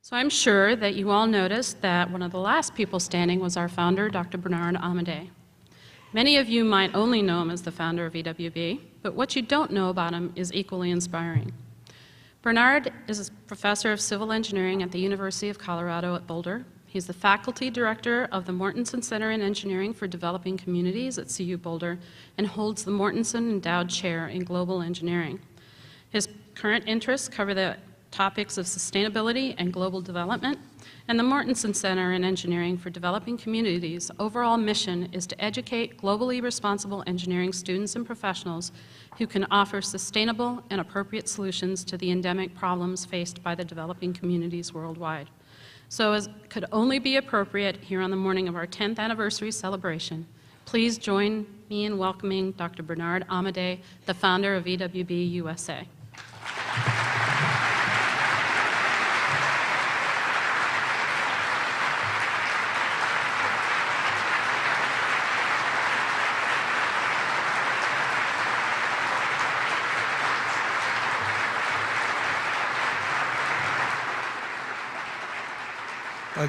So I'm sure that you all noticed that one of the last people standing was our founder, Dr. Bernard Amadei. Many of you might only know him as the founder of EWB, but what you don't know about him is equally inspiring. Bernard is a professor of civil engineering at the University of Colorado at Boulder. He's the faculty director of the Mortensen Center in Engineering for Developing Communities at CU Boulder and holds the Mortensen Endowed Chair in Global Engineering. His current interests cover the topics of sustainability and global development, and the Mortensen Center in Engineering for Developing Communities' overall mission is to educate globally responsible engineering students and professionals who can offer sustainable and appropriate solutions to the endemic problems faced by the developing communities worldwide. So as could only be appropriate here on the morning of our 10th anniversary celebration, please join me in welcoming Dr. Bernard Amadei, the founder of EWB-USA.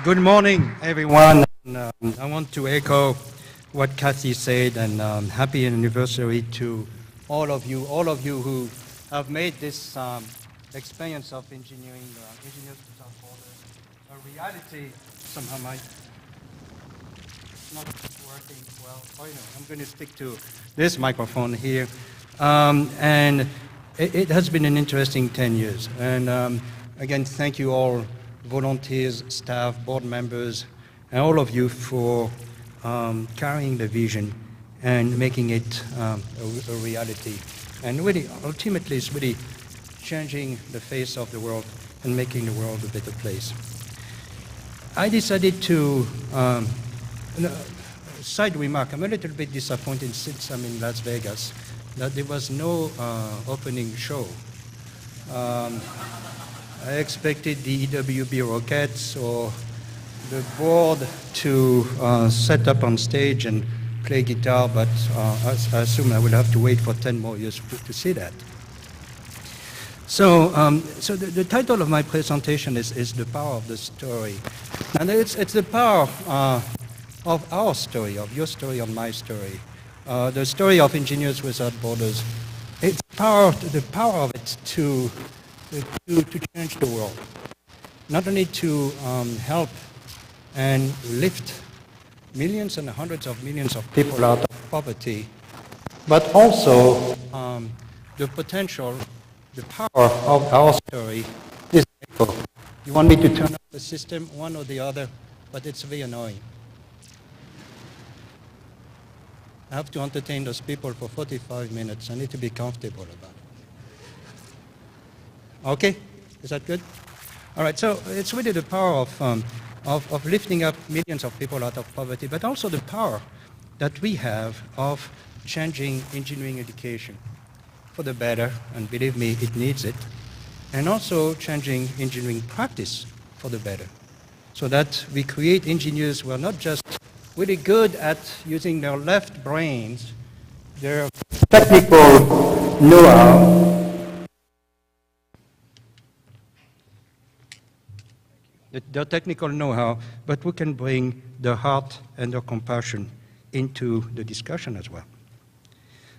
Good morning, everyone. I want to echo what Kathy said, and happy anniversary to all of you who have made this experience of engineering, Engineers Without Borders, a reality. Somehow it's not working well. Oh, you know, I'm going to stick to this microphone here. And it has been an interesting 10 years. And again, thank you all, volunteers, staff, board members, and all of you for carrying the vision and making it a reality. And really, ultimately, it's really changing the face of the world and making the world a better place. I decided to, side remark, I'm a little bit disappointed since I'm in Las Vegas that there was no opening show. I expected the EWB Rockets or the board to set up on stage and play guitar, but I assume I will have to wait for 10 more years to see that. So, the title of my presentation is The Power of the Story. And it's the power of our story, of your story, of my story, the story of Engineers Without Borders. It's the power of it to change the world, not only to help and lift millions and hundreds of millions of people out of poverty, but also the potential, the power of our story is echo. You want me to turn off the system, one or the other, but it's very annoying. I have to entertain those people for 45 minutes. I need to be comfortable about it. Okay, is that good? All right, so it's really the power of lifting up millions of people out of poverty, but also the power that we have of changing engineering education for the better, and believe me, it needs it, and also changing engineering practice for the better, so that we create engineers who are not just really good at using their left brains, their technical know-how, their technical know-how, but we can bring their heart and their compassion into the discussion as well.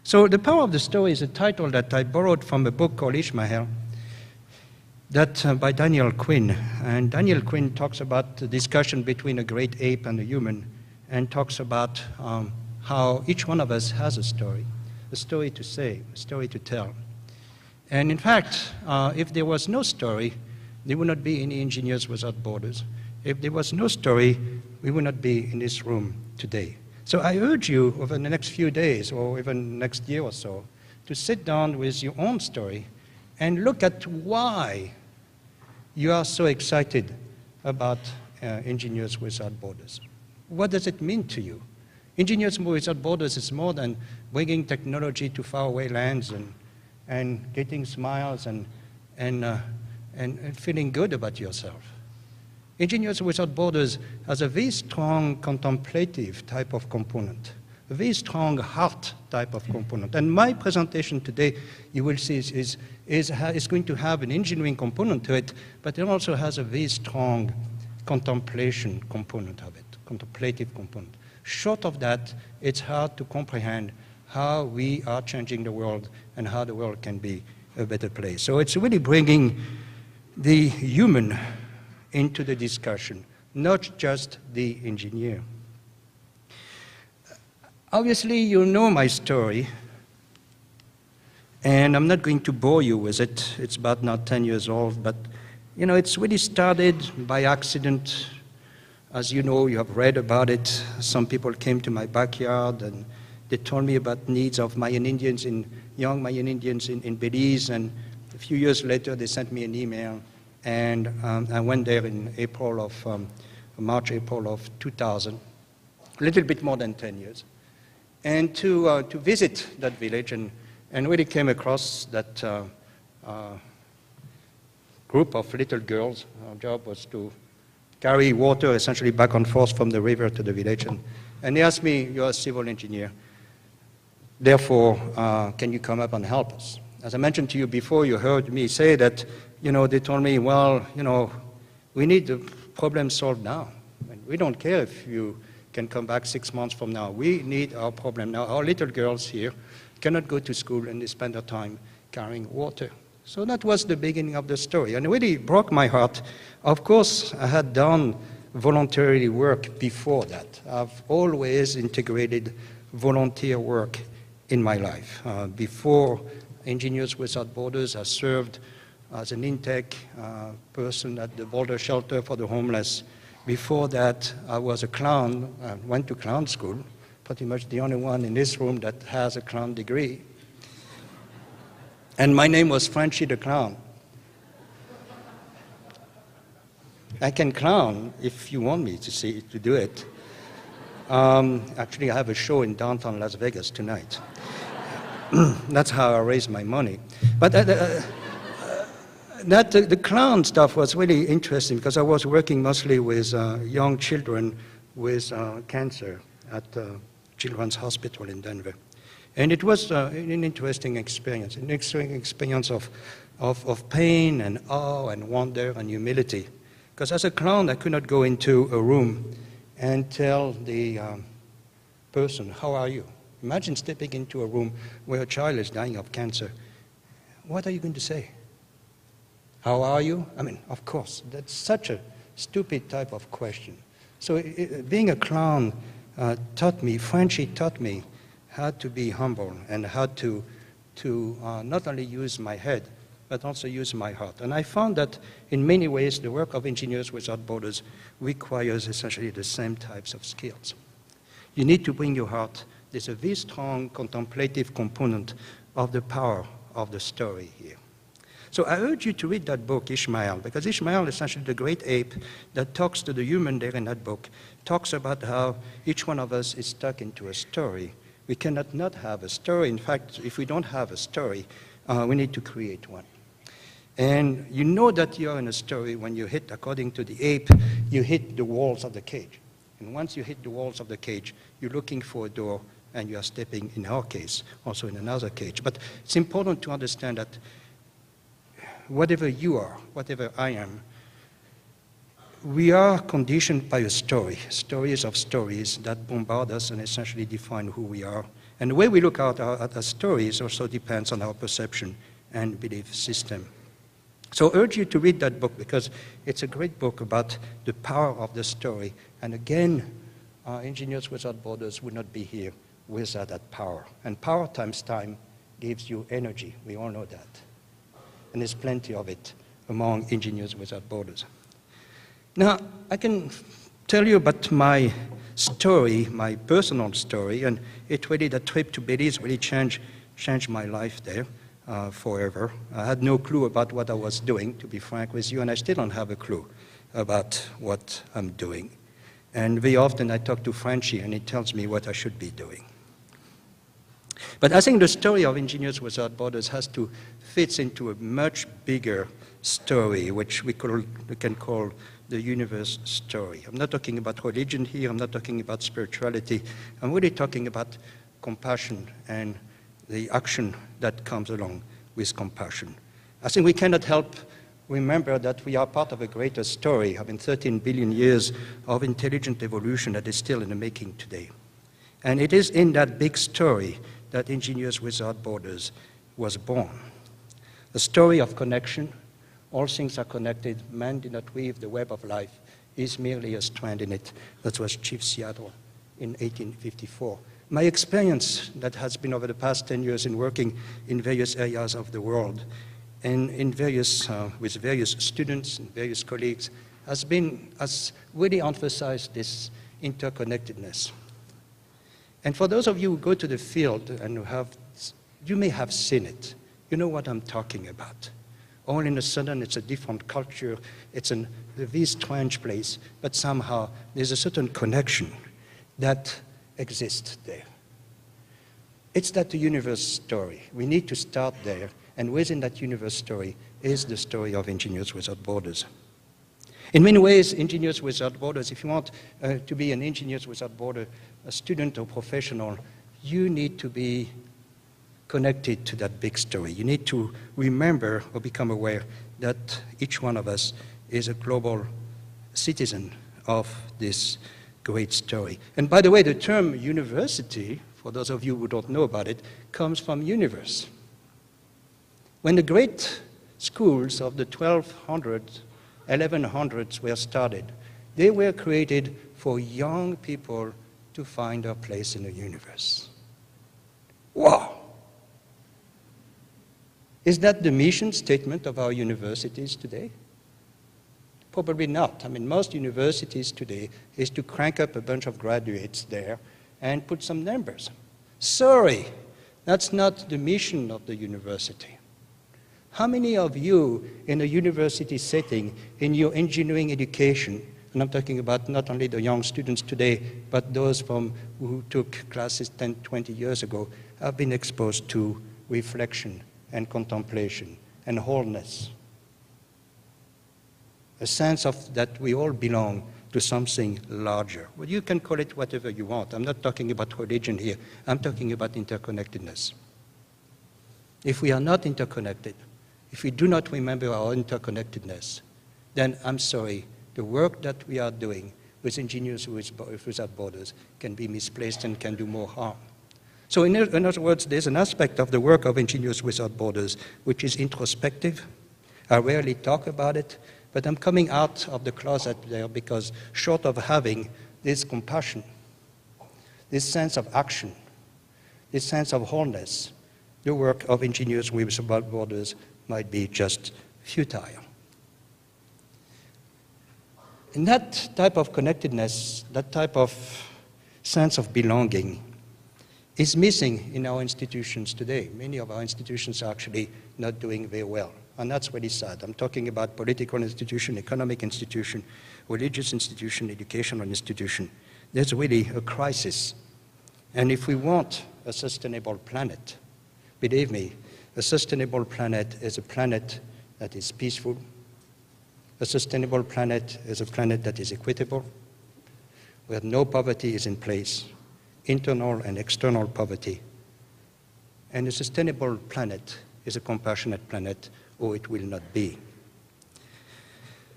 So The Power of the Story is a title that I borrowed from a book called Ishmael by Daniel Quinn. And Daniel Quinn talks about the discussion between a great ape and a human, and talks about how each one of us has a story to say, a story to tell. And in fact, if there was no story, there would not be any Engineers Without Borders. If there was no story, we would not be in this room today. So I urge you over the next few days, or even next year or so, to sit down with your own story and look at why you are so excited about Engineers Without Borders. What does it mean to you? Engineers Without Borders is more than bringing technology to faraway lands and getting smiles and feeling good about yourself. Engineers Without Borders has a very strong contemplative type of component, a very strong heart type of component. And my presentation today, you will see, is going to have an engineering component to it, but it also has a very strong contemplation component of it, contemplative component. Short of that, it's hard to comprehend how we are changing the world and how the world can be a better place. So it's really bringing the human into the discussion, not just the engineer. Obviously, you know my story, and I'm not going to bore you with it. It's about now 10 years old, but you know, it's really started by accident. As you know, you have read about it. Some people came to my backyard and they told me about needs of Mayan Indians, young Mayan Indians in Belize, and a few years later they sent me an email, and I went there in March, April of 2000, a little bit more than 10 years, and to visit that village and really came across that group of little girls. Our job was to carry water essentially back and forth from the river to the village, and they asked me, "You're a civil engineer. Therefore, can you come up and help us?" As I mentioned to you before, you heard me say that, you know, they told me, well, you know, we need the problem solved now. And we don't care if you can come back 6 months from now. We need our problem now. Our little girls here cannot go to school and they spend their time carrying water. So that was the beginning of the story. And it really broke my heart. Of course, I had done voluntary work before that. I've always integrated volunteer work in my life. Before Engineers Without Borders, I served as an intake person at the Boulder Shelter for the Homeless. Before that, I was a clown. I went to clown school, pretty much the only one in this room that has a clown degree. And my name was Frenchy the Clown. I can clown if you want me to do it. Actually, I have a show in downtown Las Vegas tonight. That's how I raise my money. But the clown stuff was really interesting because I was working mostly with young children with cancer at Children's Hospital in Denver. And it was an interesting experience of pain and awe and wonder and humility. Because as a clown, I could not go into a room and tell the person, "How are you?" Imagine stepping into a room where a child is dying of cancer. What are you going to say? How are you? I mean, of course, that's such a stupid type of question. So being a clown Frenchy taught me how to be humble and how to not only use my head, but also use my heart. And I found that in many ways, the work of Engineers Without Borders requires essentially the same types of skills. You need to bring your heart. There's a very strong contemplative component of the power of the story here. So I urge you to read that book, Ishmael, because Ishmael, essentially the great ape that talks to the human there in that book, talks about how each one of us is stuck into a story. We cannot not have a story. In fact, if we don't have a story, we need to create one. And you know that you're in a story when you hit, according to the ape, you hit the walls of the cage. And once you hit the walls of the cage, you're looking for a door, and you are stepping, in our case, also in another cage. But it's important to understand that whatever you are, whatever I am, we are conditioned by a story, stories of stories that bombard us and essentially define who we are. And the way we look at our stories also depends on our perception and belief system. So I urge you to read that book because it's a great book about the power of the story. And again, Engineers Without Borders would not be here without that power. And power times time gives you energy. We all know that. And there's plenty of it among Engineers Without Borders. Now, I can tell you about my story, my personal story, and it really, that trip to Belize really changed my life there forever. I had no clue about what I was doing, to be frank with you, and I still don't have a clue about what I'm doing. And very often I talk to Frenchy, and he tells me what I should be doing. But I think the story of Engineers Without Borders has to fit into a much bigger story, which we can call the universe story. I'm not talking about religion here, I'm not talking about spirituality, I'm really talking about compassion and the action that comes along with compassion. I think we cannot help remember that we are part of a greater story. 13 billion years of intelligent evolution that is still in the making today. And it is in that big story that Engineers Without Borders was born. A story of connection. All things are connected. Man did not weave the web of life. He's merely a strand in it. That was Chief Seattle in 1854. My experience that has been over the past 10 years in working in various areas of the world and with various students and various colleagues has really emphasized this interconnectedness. And for those of you who go to the field and you may have seen it, you know what I'm talking about. All in a sudden, it's a different culture, it's a very strange place, but somehow there's a certain connection that exists there. It's that universe story. We need to start there, and within that universe story is the story of Engineers Without Borders. In many ways, Engineers Without Borders, if you want to be an Engineers Without Borders, a student or professional, you need to be connected to that big story. You need to remember or become aware that each one of us is a global citizen of this great story. And by the way, the term university, for those of you who don't know about it, comes from universe. When the great schools of the 1200s, 1100s were started, they were created for young people to find their place in the universe. Wow! Is that the mission statement of our universities today? Probably not. Most universities today is to crank up a bunch of graduates there and put some numbers. Sorry, that's not the mission of the university. How many of you in a university setting, in your engineering education, and I'm talking about not only the young students today, but those who took classes 10, 20 years ago, have been exposed to reflection and contemplation and wholeness? A sense of that we all belong to something larger. Well, you can call it whatever you want. I'm not talking about religion here. I'm talking about interconnectedness. If we are not interconnected, if we do not remember our interconnectedness, then I'm sorry, the work that we are doing with Engineers Without Borders can be misplaced and can do more harm. So in other words, there's an aspect of the work of Engineers Without Borders which is introspective. I rarely talk about it, but I'm coming out of the closet there because short of having this compassion, this sense of action, this sense of wholeness, the work of Engineers Without Borders might be just futile. And that type of connectedness, that type of sense of belonging is missing in our institutions today. Many of our institutions are actually not doing very well, and that's really sad. I'm talking about political institution, economic institution, religious institution, educational institution. There's really a crisis. And if we want a sustainable planet, believe me, a sustainable planet is a planet that is peaceful. A sustainable planet is a planet that is equitable, where no poverty is in place, internal and external poverty. And a sustainable planet is a compassionate planet, or it will not be.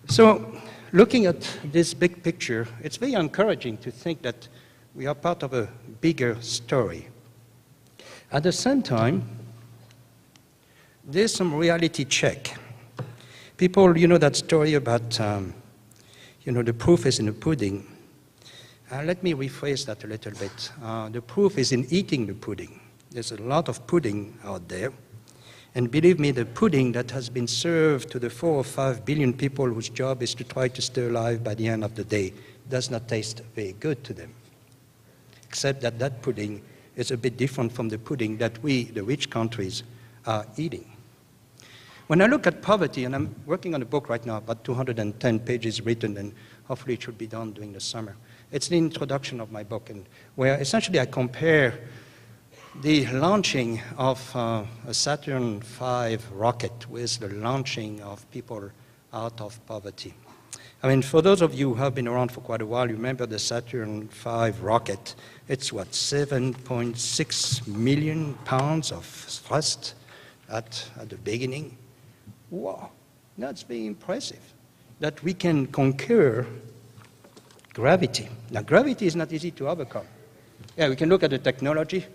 So, looking at this big picture, it's very encouraging to think that we are part of a bigger story. At the same time, there's some reality check. People, you know that story about, the proof is in the pudding. Let me rephrase that a little bit. The proof is in eating the pudding. There's a lot of pudding out there. And believe me, the pudding that has been served to the 4 or 5 billion people whose job is to try to stay alive by the end of the day does not taste very good to them. Except that that pudding is a bit different from the pudding that we, the rich countries, are eating. When I look at poverty, and I'm working on a book right now, about 210 pages written, and hopefully it should be done during the summer. It's the introduction of my book, and where essentially I compare the launching of a Saturn V rocket with the launching of people out of poverty. I mean, for those of you who have been around for quite a while, you remember the Saturn V rocket. It's what, 7.6 million pounds of thrust at the beginning? Wow, that's very impressive, that we can conquer gravity. Now, gravity is not easy to overcome. Yeah, we can look at the technology,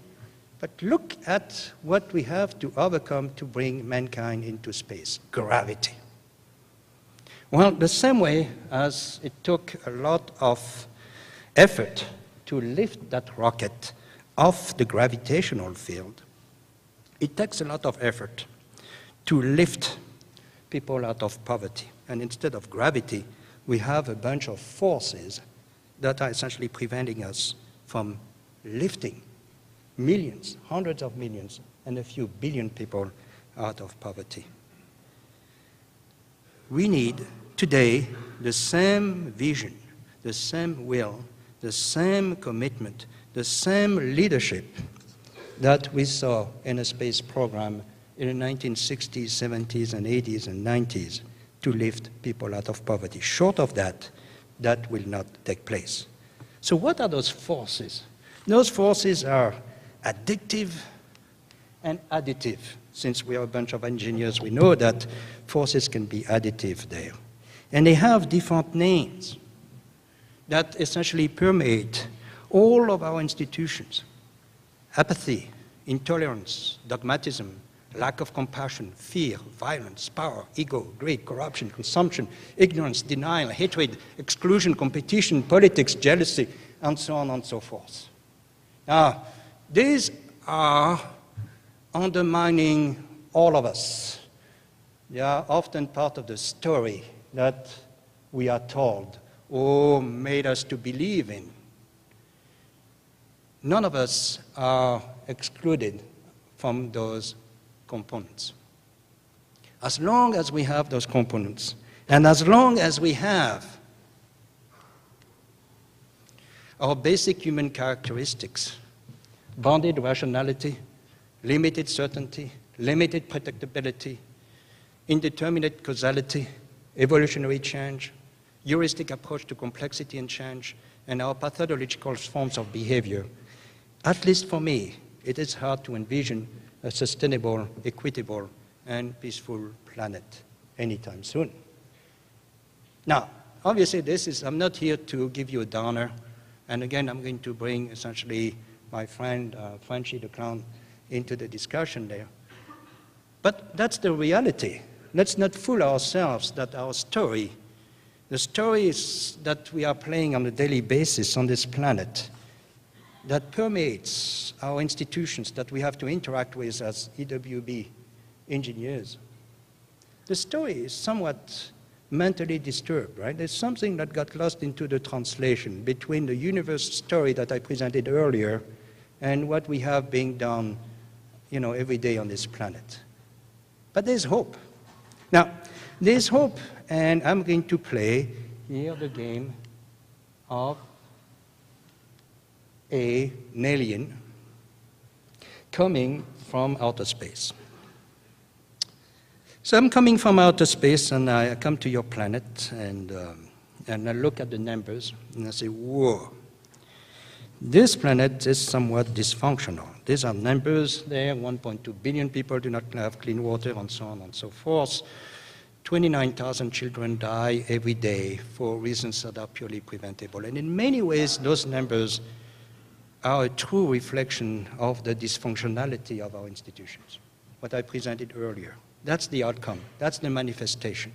but look at what we have to overcome to bring mankind into space: gravity. Well, the same way as it took a lot of effort to lift that rocket off the gravitational field, it takes a lot of effort to lift people out of poverty. And instead of gravity, we have a bunch of forces that are essentially preventing us from lifting millions, hundreds of millions, and a few billion people out of poverty. We need today the same vision, the same will, the same commitment, the same leadership that we saw in a space program in the 1960s, 70s, and 80s, and 90s to lift people out of poverty. Short of that, that will not take place. So what are those forces? Those forces are addictive and additive. Since we are a bunch of engineers, we know that forces can be additive there. And they have different names that essentially permeate all of our institutions: apathy, intolerance, dogmatism, lack of compassion, fear, violence, power, ego, greed, corruption, consumption, ignorance, denial, hatred, exclusion, competition, politics, jealousy, and so on and so forth. Now, these are undermining all of us. They are often part of the story that we are told or made us to believe in. None of us are excluded from those components. As long as we have those components, and as long as we have our basic human characteristics: bounded rationality, limited certainty, limited predictability, indeterminate causality, evolutionary change, heuristic approach to complexity and change, and our pathological forms of behavior, at least for me, it is hard to envision a sustainable, equitable, and peaceful planet anytime soon. Now, obviously, I'm not here to give you a downer, and again, I'm going to bring essentially my friend Frenchy the Clown into the discussion there. But that's the reality. Let's not fool ourselves that our story, the stories that we are playing on a daily basis on this planet, that permeates our institutions that we have to interact with as EWB engineers. The story is somewhat mentally disturbed, right? There's something that got lost into the translation between the universe story that I presented earlier and what we have being done, every day on this planet. But there's hope. Now, there's hope, and I'm going to play here the game of an alien coming from outer space. So I'm coming from outer space, and I come to your planet, and I look at the numbers, and I say, whoa, this planet is somewhat dysfunctional. These are numbers there: 1.2 billion people do not have clean water, and so on and so forth. 29,000 children die every day for reasons that are purely preventable. And in many ways, those numbers are a true reflection of the dysfunctionality of our institutions, what I presented earlier. That's the outcome. That's the manifestation.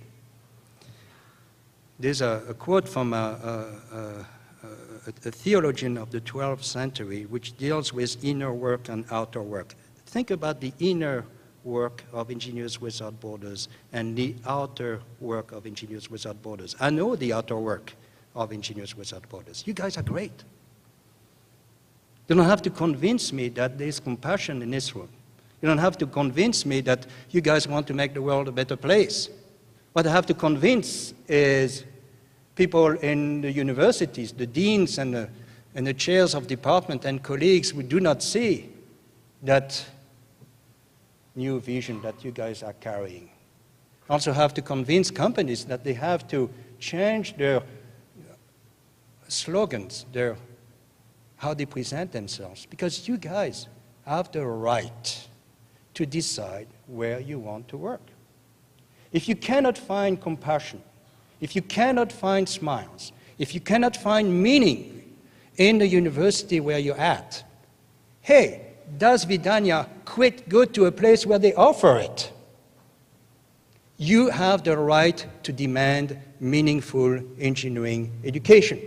There's a quote from a theologian of the 12th century which deals with inner work and outer work. Think about the inner work of Engineers Without Borders and the outer work of Engineers Without Borders. I know the outer work of Engineers Without Borders. You guys are great. You don't have to convince me that there's compassion in this room. You don't have to convince me that you guys want to make the world a better place. What I have to convince is people in the universities, the deans and the chairs of department and colleagues who do not see that new vision that you guys are carrying. Also have to convince companies that they have to change their slogans, how they present themselves, because you guys have the right to decide where you want to work. If you cannot find compassion, if you cannot find smiles, if you cannot find meaning in the university where you're at, hey, does Vidania quit, go to a place where they offer it? You have the right to demand meaningful engineering education.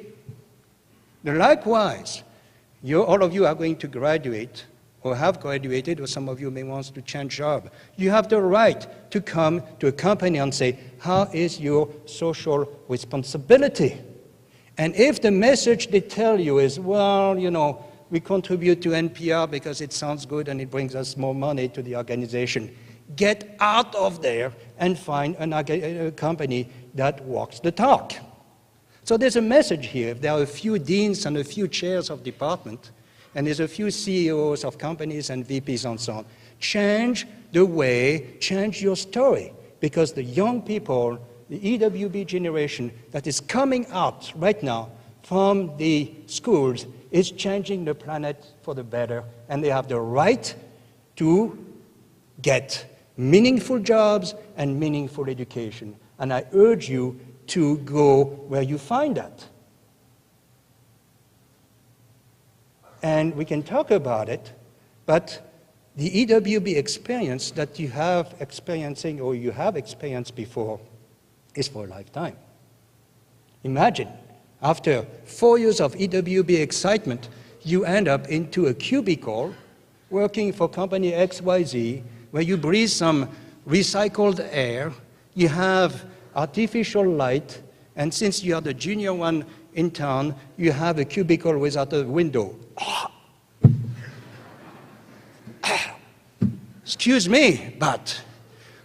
Likewise, all of you are going to graduate or have graduated, or some of you may want to change job. You have the right to come to a company and say, how is your social responsibility? And if the message they tell you is, well, you know, we contribute to NPR because it sounds good and it brings us more money to the organization, get out of there and find a company that walks the talk. So there's a message here. If there are a few deans and a few chairs of department, and there's a few CEOs of companies and VPs and so on, change the way, change your story, because the young people, the EWB generation that is coming out right now from the schools is changing the planet for the better, and they have the right to get meaningful jobs and meaningful education. And I urge you to go where you find that. And we can talk about it, but the EWB experience that you have experiencing or you have experienced before is for a lifetime. Imagine, after 4 years of EWB excitement, you end up into a cubicle working for company XYZ, where you breathe some recycled air, you have artificial light, and since you are the junior one in town, you have a cubicle without a window. Excuse me, but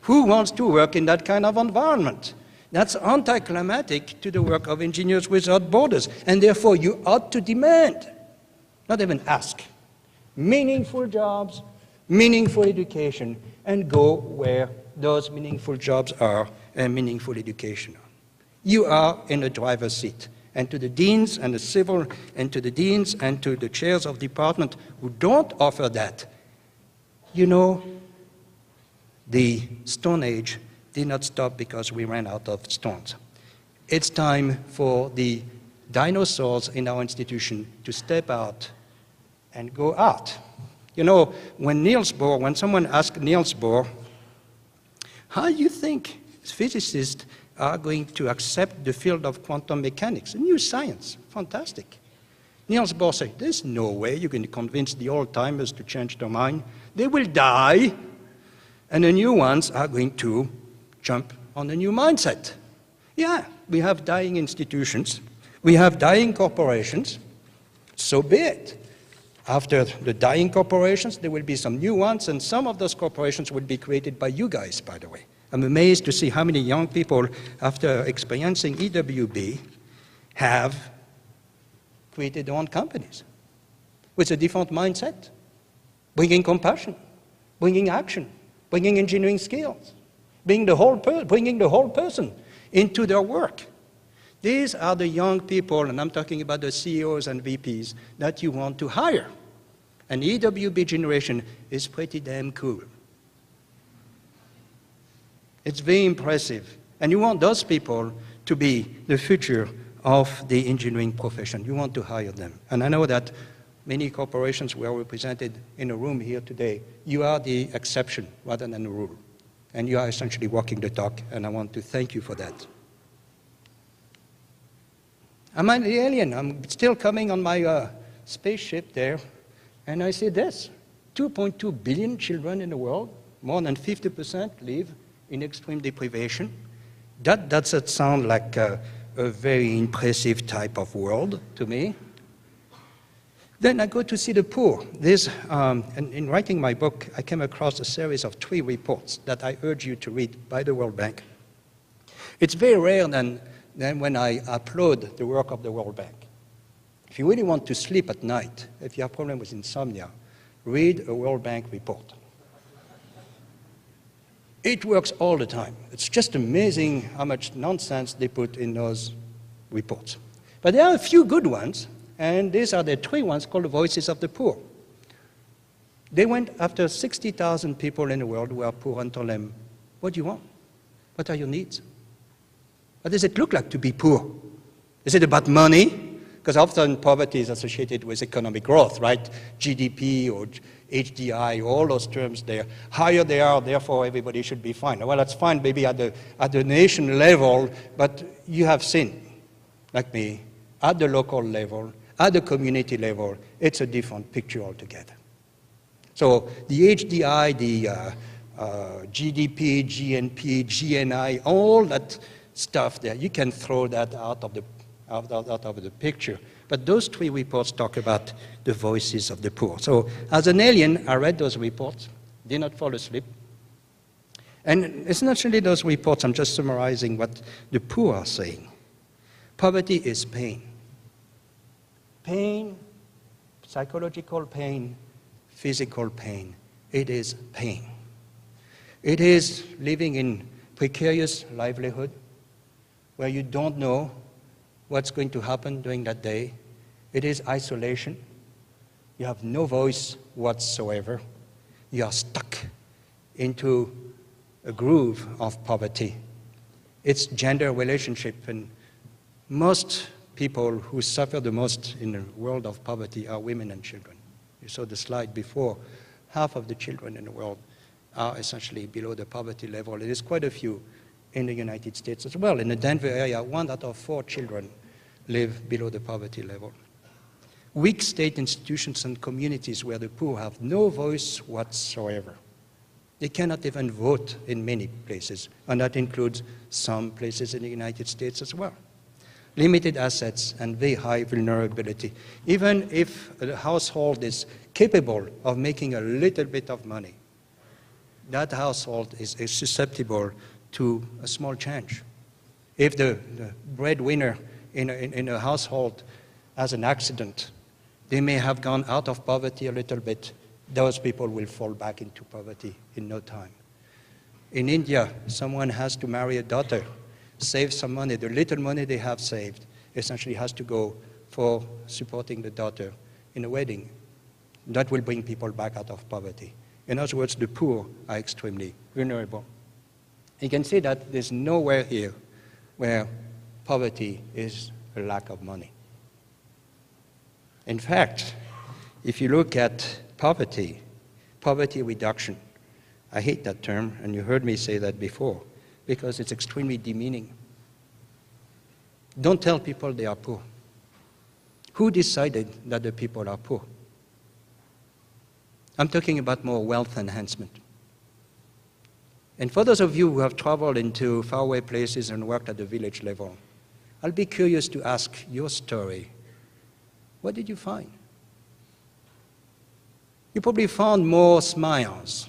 who wants to work in that kind of environment? That's anticlimactic to the work of Engineers Without Borders, and therefore you ought to demand, not even ask, meaningful jobs, meaningful education, and go where those meaningful jobs are and meaningful education are. You are in the driver's seat. And to the deans and the civil, and to the deans and to the chairs of department who don't offer that, you know, the Stone Age did not stop because we ran out of stones. It's time for the dinosaurs in our institution to step out and go out. You know, when someone asked Niels Bohr, how do you think physicists are going to accept the field of quantum mechanics, a new science, fantastic. Niels Bohr said, there's no way you can convince the old-timers to change their mind. They will die, and the new ones are going to jump on a new mindset. Yeah, we have dying institutions, we have dying corporations, so be it. After the dying corporations, there will be some new ones, and some of those corporations will be created by you guys, by the way. I'm amazed to see how many young people, after experiencing EWB, have created their own companies with a different mindset, bringing compassion, bringing action, bringing engineering skills, bringing the whole person into their work. These are the young people, and I'm talking about the CEOs and VPs, that you want to hire. And the EWB generation is pretty damn cool. It's very impressive. And you want those people to be the future of the engineering profession. You want to hire them. And I know that many corporations were represented in a room here today. You are the exception rather than the rule. And you are essentially walking the talk, and I want to thank you for that. I'm an alien. I'm still coming on my spaceship there, and I see this. 2.2 billion children in the world, more than 50% live in extreme deprivation. That doesn't sound like a very impressive type of world to me. Then I go to see the poor. And in writing my book, I came across a series of 3 reports that I urge you to read by the World Bank. It's very rare than when I upload the work of the World Bank. If you really want to sleep at night, if you have a problem with insomnia, Read a World Bank report. It works all the time. It's just amazing how much nonsense they put in those reports. But there are a few good ones, and these are the 3 ones called the Voices of the Poor. They went after 60,000 people in the world who are poor and told them, what do you want? What are your needs? What does it look like to be poor? Is it about money? Because often poverty is associated with economic growth, right? GDP or HDI, all those terms there. Higher they are, therefore everybody should be fine. Well, that's fine maybe at the nation level, but you have seen, like me, at the local level, at the community level, it's a different picture altogether. So the HDI, the GDP, GNP, GNI, all that stuff there, you can throw that out of the picture. But those 3 reports talk about the voices of the poor. So as an alien, I read those reports, did not fall asleep. And it's not really those reports, I'm just summarizing what the poor are saying. Poverty is pain. Pain, psychological pain, physical pain. It is pain. It is living in precarious livelihood where you don't know what's going to happen during that day. It is isolation. You have no voice whatsoever. You are stuck into a groove of poverty. It's gender relationship, and most people who suffer the most in the world of poverty are women and children. You saw the slide before. Half of the children in the world are essentially below the poverty level. It is quite a few in the United States as well. In the Denver area, 1 out of 4 children live below the poverty level. Weak state institutions and communities where the poor have no voice whatsoever. They cannot even vote in many places, and that includes some places in the United States as well. Limited assets and very high vulnerability. Even if a household is capable of making a little bit of money, that household is susceptible to a small change. If the breadwinner in a household has an accident, they may have gone out of poverty a little bit. Those people will fall back into poverty in no time. In India, someone has to marry a daughter, save some money. The little money they have saved essentially has to go for supporting the daughter in a wedding. That will bring people back out of poverty. In other words, the poor are extremely vulnerable. You can see that there's nowhere here where poverty is a lack of money. In fact, if you look at poverty reduction, I hate that term, and you heard me say that before, because it's extremely demeaning. Don't tell people they are poor. Who decided that the people are poor? I'm talking about more wealth enhancement. And for those of you who have traveled into faraway places and worked at the village level, I'll be curious to ask your story. What did you find? You probably found more smiles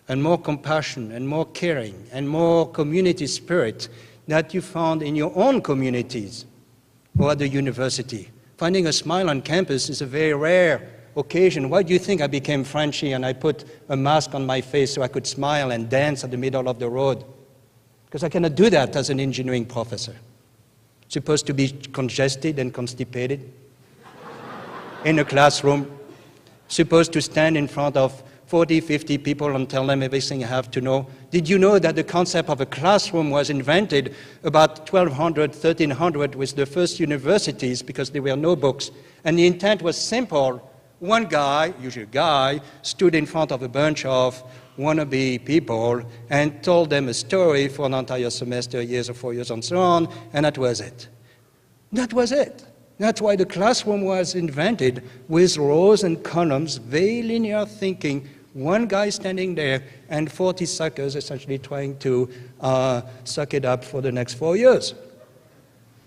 and more compassion and more caring and more community spirit that you found in your own communities or at the university. Finding a smile on campus is a very rare occasion. Why do you think I became Frenchy and I put a mask on my face so I could smile and dance at the middle of the road? Because I cannot do that as an engineering professor. Supposed to be congested and constipated in a classroom, supposed to stand in front of 40, 50 people and tell them everything I have to know. Did you know that the concept of a classroom was invented about 1200, 1300 with the first universities because there were no books? And the intent was simple. One guy, usually a guy, stood in front of a bunch of wannabe people and told them a story for an entire semester, years or 4 years and so on, and that was it. That was it. That's why the classroom was invented, with rows and columns, very linear thinking, one guy standing there and 40 suckers essentially trying to suck it up for the next 4 years.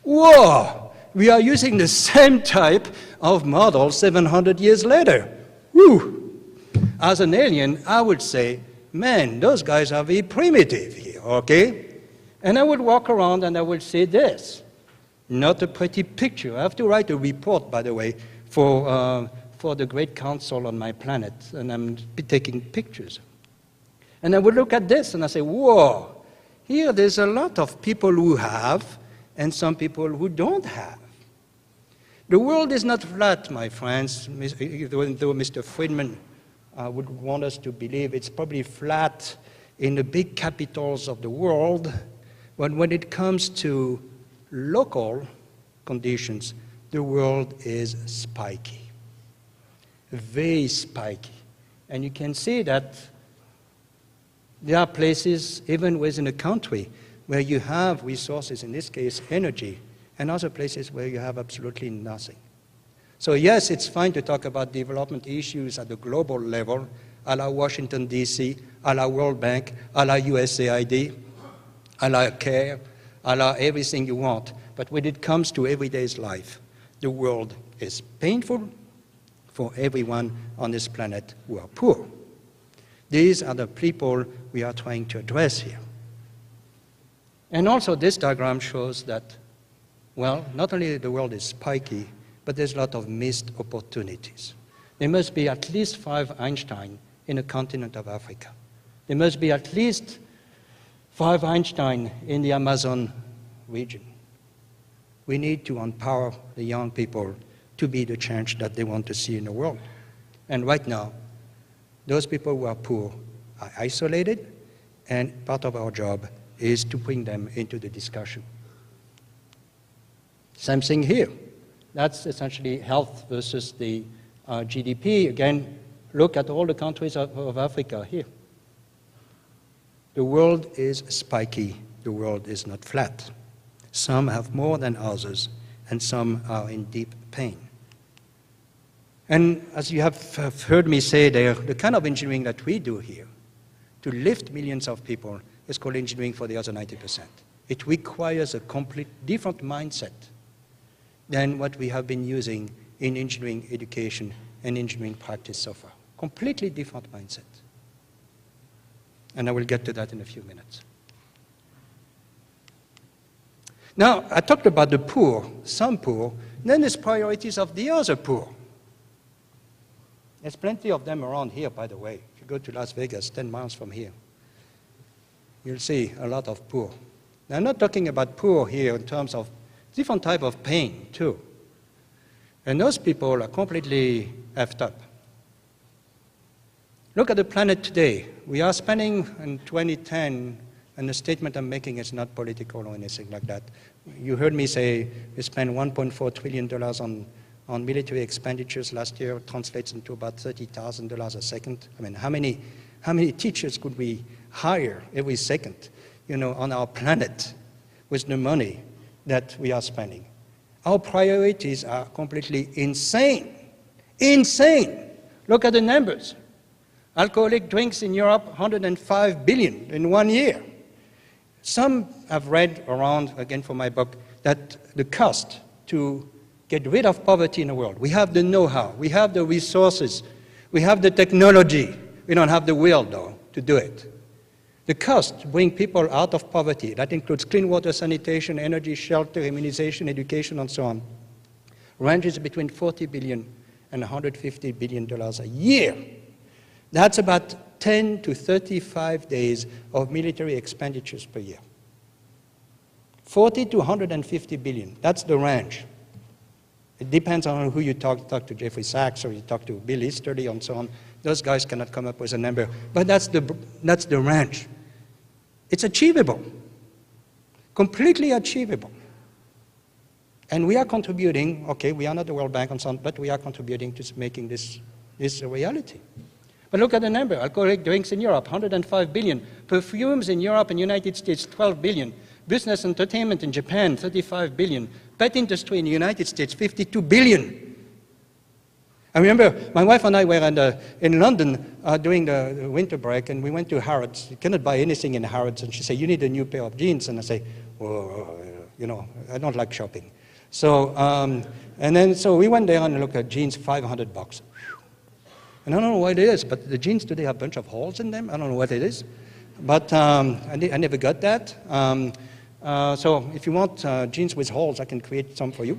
Whoa! We are using the same type of model 700 years later. Woo! As an alien, I would say, man, those guys are very primitive here, okay? And I would walk around and I would say this. Not a pretty picture. I have to write a report, by the way, for for the Great Council on my planet, and I'm taking pictures. And I would look at this and I say, whoa, here there's a lot of people who have and some people who don't have. The world is not flat, my friends, though Mr. Friedman would want us to believe it's probably flat in the big capitals of the world, but when it comes to local conditions, the world is spiky, very spiky. And you can see that there are places, even within a country, where you have resources, in this case energy, and other places where you have absolutely nothing. So yes, it's fine to talk about development issues at the global level, a la Washington, D.C., a la World Bank, a la USAID, a la CARE, a la everything you want. But when it comes to everyday life, the world is painful for everyone on this planet who are poor. These are the people we are trying to address here. And also this diagram shows that, well, not only the world is spiky, but there's a lot of missed opportunities. There must be at least 5 Einstein in the continent of Africa. There must be at least 5 Einstein in the Amazon region. We need to empower the young people to be the change that they want to see in the world. And right now, those people who are poor are isolated, and part of our job is to bring them into the discussion. Same thing here. That's essentially health versus the GDP. Again, look at all the countries of Africa here. The world is spiky. The world is not flat. Some have more than others, and some are in deep pain. And as you have heard me say there, the kind of engineering that we do here to lift millions of people is called engineering for the other 90%. It requires a complete different mindset than what we have been using in engineering education and engineering practice so far. Completely different mindset. And I will get to that in a few minutes. Now, I talked about the poor, some poor, then there's priorities of the other poor. There's plenty of them around here, by the way. If you go to Las Vegas, 10 miles from here, you'll see a lot of poor. Now, I'm not talking about poor here in terms of different type of pain, too. And those people are completely effed up. Look at the planet today. We are spending in 2010, and the statement I'm making is not political or anything like that. You heard me say we spent $1.4 trillion on military expenditures last year, translates into about $30,000 a second. I mean, how many teachers could we hire every second, on our planet with the money that we are spending? Our priorities are completely insane. Insane! Look at the numbers. Alcoholic drinks in Europe, 105 billion in 1 year. Some have read around, again for my book, that the cost to get rid of poverty in the world. We have the know-how, we have the resources, we have the technology. We don't have the will, though, to do it. The cost to bring people out of poverty, that includes clean water, sanitation, energy, shelter, immunization, education, and so on, ranges between $40 billion and $150 billion a year. That's about 10 to 35 days of military expenditures per year. 40 to 150 billion, that's the range. It depends on who you talk to Jeffrey Sachs or you talk to Bill Easterly and so on. Those guys cannot come up with a number, but that's the range. It's achievable, completely achievable. And we are contributing, okay, we are not the World Bank and so on, but we are contributing to making this a reality. But look at the number. Alcoholic drinks in Europe, 105 billion. Perfumes in Europe and United States, 12 billion. Business entertainment in Japan, 35 billion. Pet industry in the United States, 52 billion. I remember my wife and I were in London during the winter break, and we went to Harrods. You cannot buy anything in Harrods. And she said, you need a new pair of jeans. And I say, well, I don't like shopping. So, so we went there and looked at jeans, $500. And I don't know what it is, but the jeans today have a bunch of holes in them. I don't know what it is. But I never got that. So if you want jeans with holes, I can create some for you.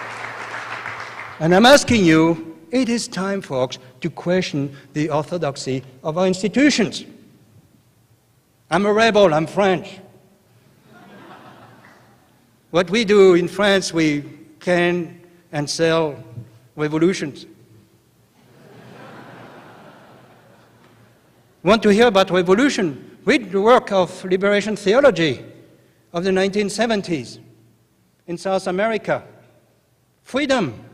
And I'm asking you, it is time, folks, to question the orthodoxy of our institutions. I'm a rebel, I'm French. What we do in France, we can and sell revolutions. Want to hear about revolution? Read the work of liberation theology of the 1970s in South America. Freedom.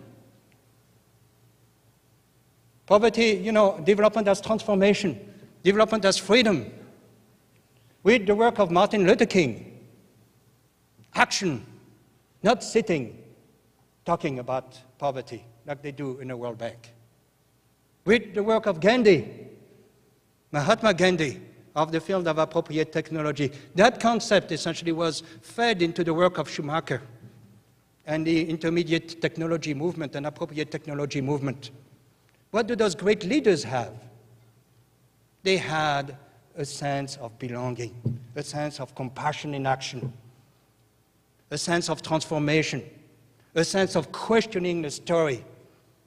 Poverty, development as transformation. Development as freedom. Read the work of Martin Luther King. Action, not sitting, talking about poverty like they do in the World Bank. Read the work of Gandhi, Mahatma Gandhi, of the field of appropriate technology. That concept essentially was fed into the work of Schumacher and the intermediate technology movement and appropriate technology movement. What do those great leaders have? They had a sense of belonging, a sense of compassion in action, a sense of transformation, a sense of questioning the story.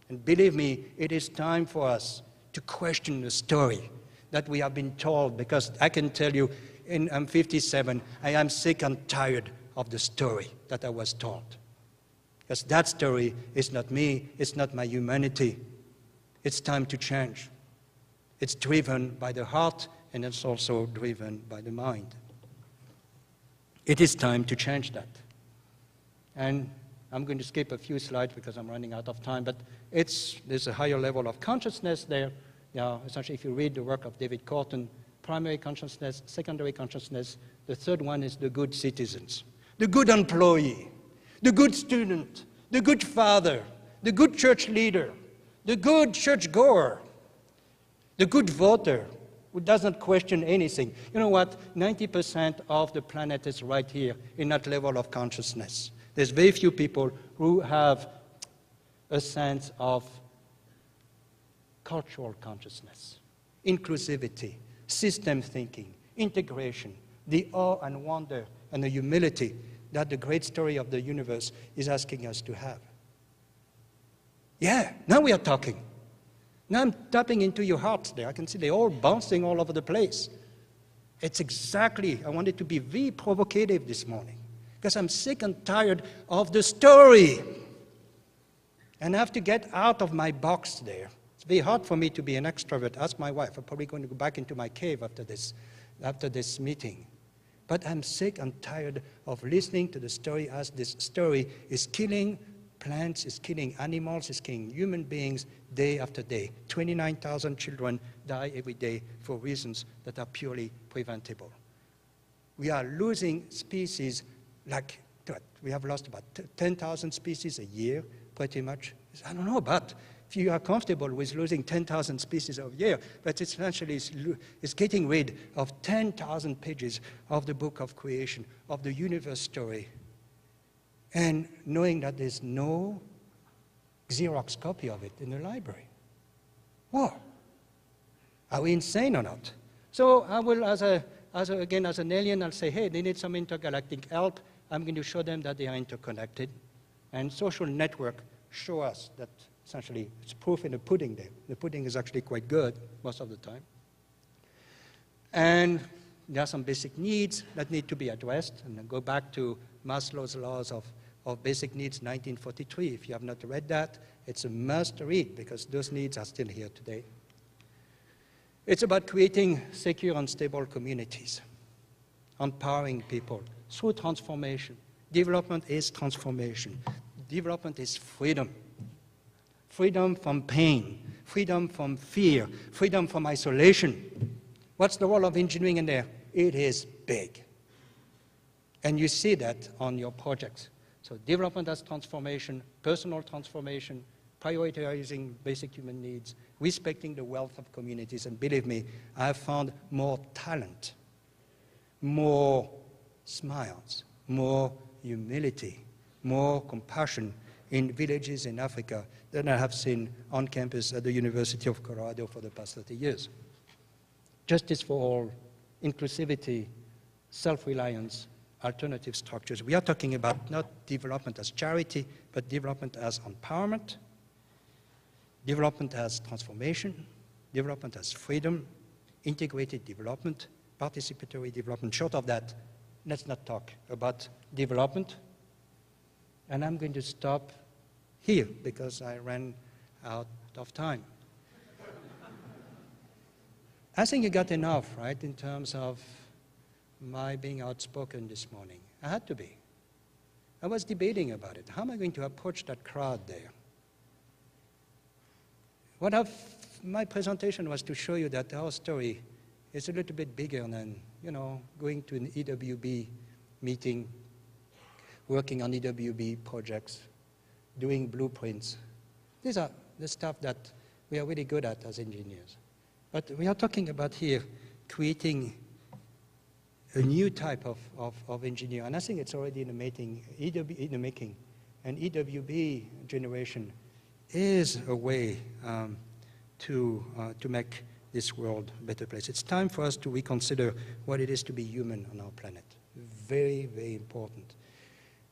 And believe me, it is time for us to question the story that we have been told, because I can tell you, I'm 57, I am sick and tired of the story that I was told. Because that story is not me, it's not my humanity. It's time to change. It's driven by the heart, and it's also driven by the mind. It is time to change that. And I'm going to skip a few slides because I'm running out of time, but there's a higher level of consciousness there. Essentially, if you read the work of David Corton, primary consciousness, secondary consciousness, the third one is the good citizens, the good employee, the good student, the good father, the good church leader, the good churchgoer, the good voter who doesn't question anything. You know what? 90% of the planet is right here in that level of consciousness. There's very few people who have a sense of cultural consciousness, inclusivity, system thinking, integration, the awe and wonder and the humility that the great story of the universe is asking us to have. Yeah, now we are talking. Now I'm tapping into your hearts there. I can see they're all bouncing all over the place. It's exactly, I wanted to be very provocative this morning, because I'm sick and tired of the story. And I have to get out of my box there. It's very hard for me to be an extrovert. Ask my wife. I'm probably going to go back into my cave after this meeting. But I'm sick and tired of listening to the story as this story is killing plants, is killing animals, is killing human beings day after day. 29,000 children die every day for reasons that are purely preventable. We are losing species like that. We have lost about 10,000 species a year, pretty much. I don't know, but if you are comfortable with losing 10,000 species a year, but essentially it's getting rid of 10,000 pages of the book of creation, of the universe story, and knowing that there's no Xerox copy of it in the library. Whoa. Are we insane or not? So I will, as an alien, I'll say, hey, they need some intergalactic help. I'm going to show them that they are interconnected. And social network show us that essentially it's proof in the pudding there. The pudding is actually quite good most of the time. And there are some basic needs that need to be addressed. And then go back to Maslow's laws of basic needs, 1943. If you have not read that, it's a must read because those needs are still here today. It's about creating secure and stable communities, empowering people through transformation. Development is transformation. Development is freedom. Freedom from pain, freedom from fear, freedom from isolation. What's the role of engineering in there? It is big. And you see that on your projects. So development as transformation, personal transformation, prioritizing basic human needs, respecting the wealth of communities. And believe me, I have found more talent, more smiles, more humility, more compassion in villages in Africa than I have seen on campus at the University of Colorado for the past 30 years. Justice for all, inclusivity, self-reliance, alternative structures. We are talking about not development as charity, but development as empowerment, development as transformation, development as freedom, integrated development, participatory development. Short of that, let's not talk about development. And I'm going to stop here because I ran out of time. I think you got enough, right, in terms of my being outspoken this morning. I had to be. I was debating about it. How am I going to approach that crowd there? My presentation was to show you that our story is a little bit bigger than, going to an EWB meeting, working on EWB projects, doing blueprints. These are the stuff that we are really good at as engineers. But we are talking about here creating a new type of engineer, and I think it's already in the making. An EWB generation is a way to make this world a better place. It's time for us to reconsider what it is to be human on our planet. Very, very important.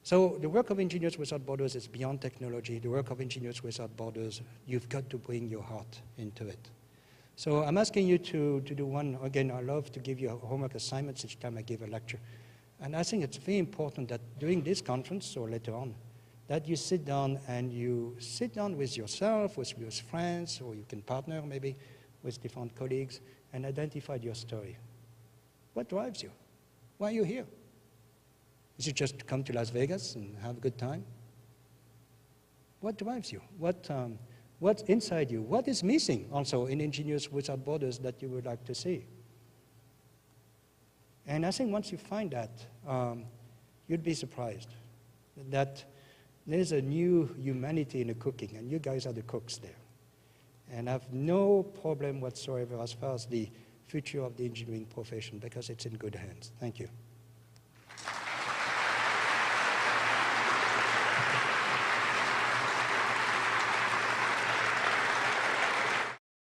So the work of Engineers Without Borders is beyond technology. The work of Engineers Without Borders, you've got to bring your heart into it. So I'm asking you to do one. Again, I love to give you homework assignments each time I give a lecture. And I think it's very important that during this conference or later on, that you sit down and you sit down with yourself, with your friends, or you can partner maybe with different colleagues and identify your story. What drives you? Why are you here? Is it just to come to Las Vegas and have a good time? What drives you? What's inside you? What is missing also in Engineers Without Borders that you would like to see? And I think once you find that, you'd be surprised that there's a new humanity in the cooking, and you guys are the cooks there. And I have no problem whatsoever as far as the future of the engineering profession, because it's in good hands. Thank you.